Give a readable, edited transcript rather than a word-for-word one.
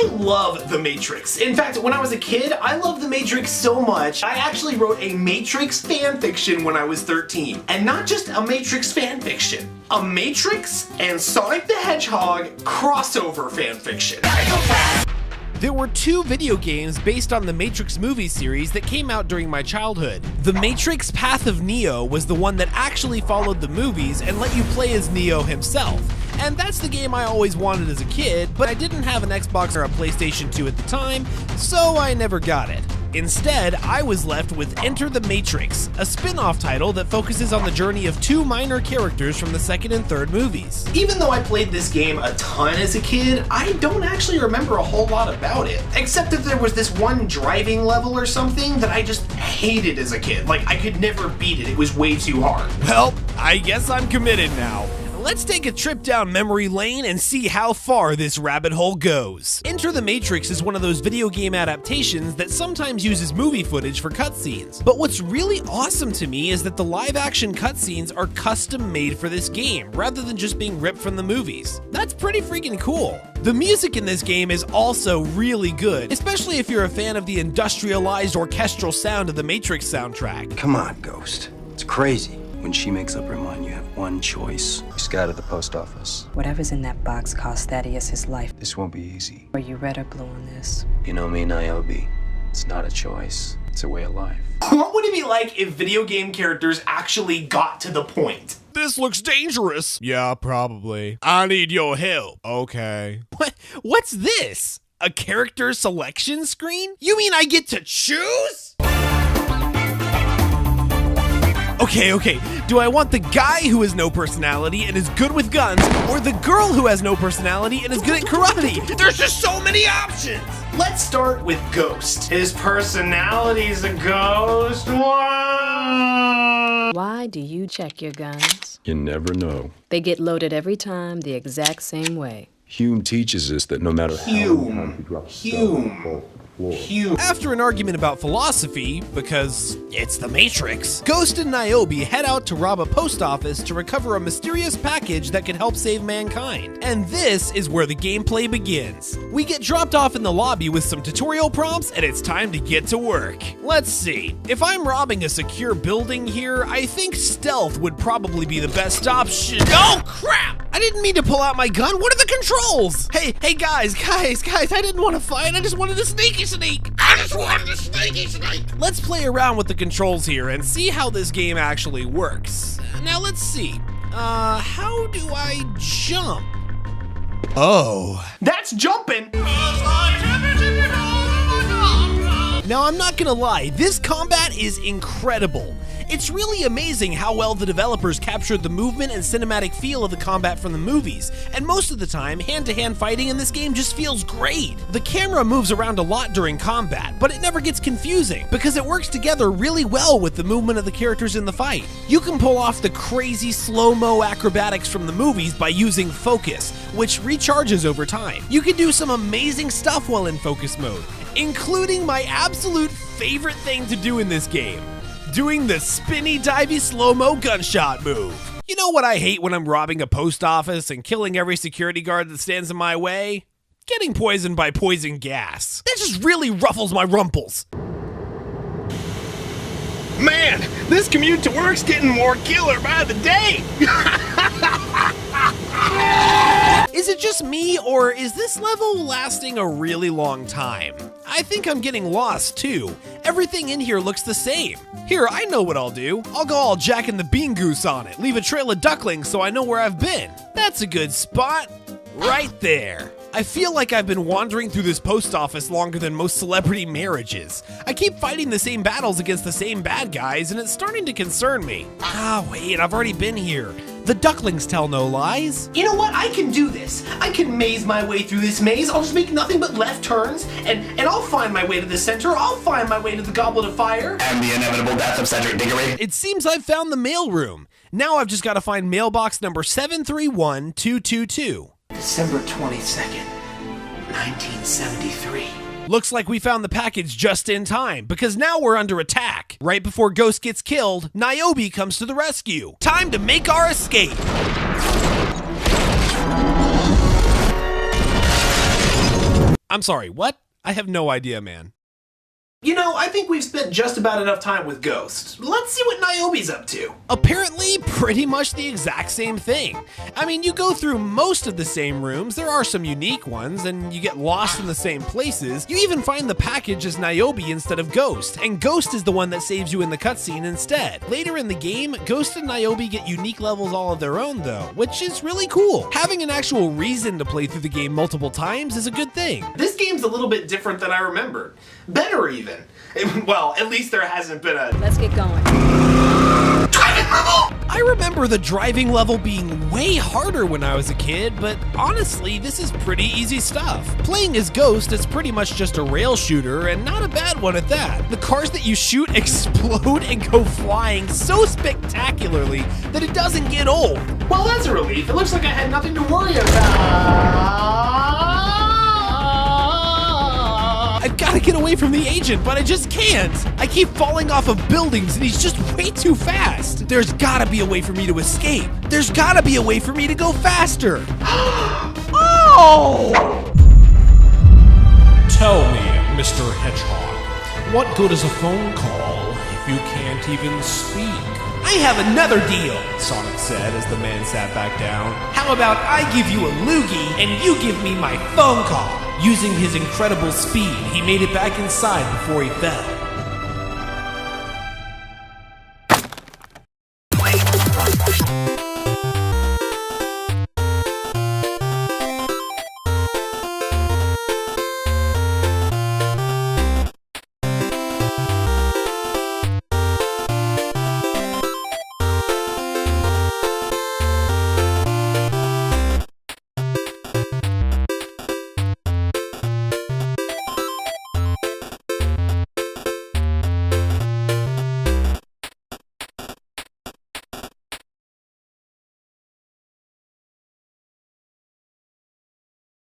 I love The Matrix. In fact, when I was a kid, I loved The Matrix so much, I actually wrote a Matrix fanfiction when I was 13. And not just a Matrix fanfiction, a Matrix and Sonic the Hedgehog crossover fanfiction. There were 2 video games based on the Matrix movie series that came out during my childhood. The Matrix Path of Neo was the one that actually followed the movies and let you play as Neo himself. And that's the game I always wanted as a kid, but I didn't have an Xbox or a PlayStation 2 at the time, so I never got it. Instead, I was left with Enter the Matrix, a spin-off title that focuses on the journey of 2 minor characters from the second and third movies. Even though I played this game a ton as a kid, I don't actually remember a whole lot about it. Except that there was this one driving level or something that I just hated as a kid. Like, I could never beat it, it was way too hard. Well, I guess I'm committed now. Let's take a trip down memory lane and see how far this rabbit hole goes. Enter the Matrix is one of those video game adaptations that sometimes uses movie footage for cutscenes. But what's really awesome to me is that the live-action cutscenes are custom-made for this game, rather than just being ripped from the movies. That's pretty freaking cool. The music in this game is also really good, especially if you're a fan of the industrialized orchestral sound of the Matrix soundtrack. Come on, Ghost. It's crazy. When she makes up her mind, you have one choice. You scatter the post office. Whatever's in that box cost Thaddeus his life. This won't be easy. Are you red or blue on this? You know me, Niobe. It's not a choice. It's a way of life. What would it be like if video game characters actually got to the point? This looks dangerous. Yeah, probably. I need your help. Okay. What's this? A character selection screen? You mean I get to choose? Okay, do I want the guy who has no personality and is good with guns, or the girl who has no personality and is good at karate? There's just so many options! Let's start with Ghost. His personality's a ghost. Why do you check your guns? You never know. They get loaded every time the exact same way. Hume teaches us that no matter how Hume. After an argument about philosophy, because it's the Matrix, Ghost and Niobe head out to rob a post office to recover a mysterious package that could help save mankind. And this is where the gameplay begins. We get dropped off in the lobby with some tutorial prompts, and it's time to get to work. Let's see. If I'm robbing a secure building here, I think stealth would probably be the best option. Oh, crap! I didn't mean to pull out my gun. What are the controls? Hey, guys, I didn't want to fight. I just wanted to sneaky sneak. Let's play around with the controls here and see how this game actually works. Now let's see. How do I jump? Oh. That's jumping! Now I'm not gonna lie, this combat is incredible. It's really amazing how well the developers captured the movement and cinematic feel of the combat from the movies, and most of the time, hand-to-hand fighting in this game just feels great. The camera moves around a lot during combat, but it never gets confusing, because it works together really well with the movement of the characters in the fight. You can pull off the crazy slow-mo acrobatics from the movies by using focus, which recharges over time. You can do some amazing stuff while in focus mode, including my absolute favorite thing to do in this game. Doing the spinny divey slow-mo gunshot move. You know what I hate when I'm robbing a post office and killing every security guard that stands in my way? Getting poisoned by poison gas. That just really ruffles my rumples. Man, this commute to work's getting more killer by the day! Is it just me, or is this level lasting a really long time? I think I'm getting lost too. Everything in here looks the same. Here, I know what I'll do. I'll go all Jack and the Bean Goose on it, leave a trail of ducklings so I know where I've been. That's a good spot. Right there. I feel like I've been wandering through this post office longer than most celebrity marriages. I keep fighting the same battles against the same bad guys, and it's starting to concern me. Ah, wait, I've already been here. The ducklings tell no lies. You know what? I can do this. I can maze my way through this maze. I'll just make nothing but left turns, and I'll find my way to the center. I'll find my way to the Goblet of Fire. And the inevitable death of Cedric Diggory. It seems I've found the mailroom. Now I've just got to find mailbox number 731222. December 22nd, 1973. Looks like we found the package just in time, because now we're under attack. Right before Ghost gets killed, Niobe comes to the rescue. Time to make our escape. I'm sorry, what? I have no idea, man. You know, I think we've spent just about enough time with Ghost. Let's see what Niobe's up to. Apparently, pretty much the exact same thing. I mean, you go through most of the same rooms, there are some unique ones, and you get lost in the same places. You even find the package as Niobe instead of Ghost, and Ghost is the one that saves you in the cutscene instead. Later in the game, Ghost and Niobe get unique levels all of their own though, which is really cool. Having an actual reason to play through the game multiple times is a good thing. This game's a little bit different than I remembered. Better even. Well, at least there hasn't been a Let's get going. driving level! I remember the driving level being way harder when I was a kid, but honestly, this is pretty easy stuff. Playing as Ghost is pretty much just a rail shooter, and not a bad one at that. The cars that you shoot explode and go flying so spectacularly that it doesn't get old. Well, that's a relief. It looks like I had nothing to worry about. I've got to get away from the agent, but I just can't. I keep falling off of buildings and he's just way too fast. There's gotta be a way for me to escape. There's gotta be a way for me to go faster. Oh! Tell me, Mr. Hedgehog, what good is a phone call if you can't even speak? I have another deal, Sonic said as the man sat back down. How about I give you a loogie and you give me my phone call? Using his incredible speed, he made it back inside before he fell.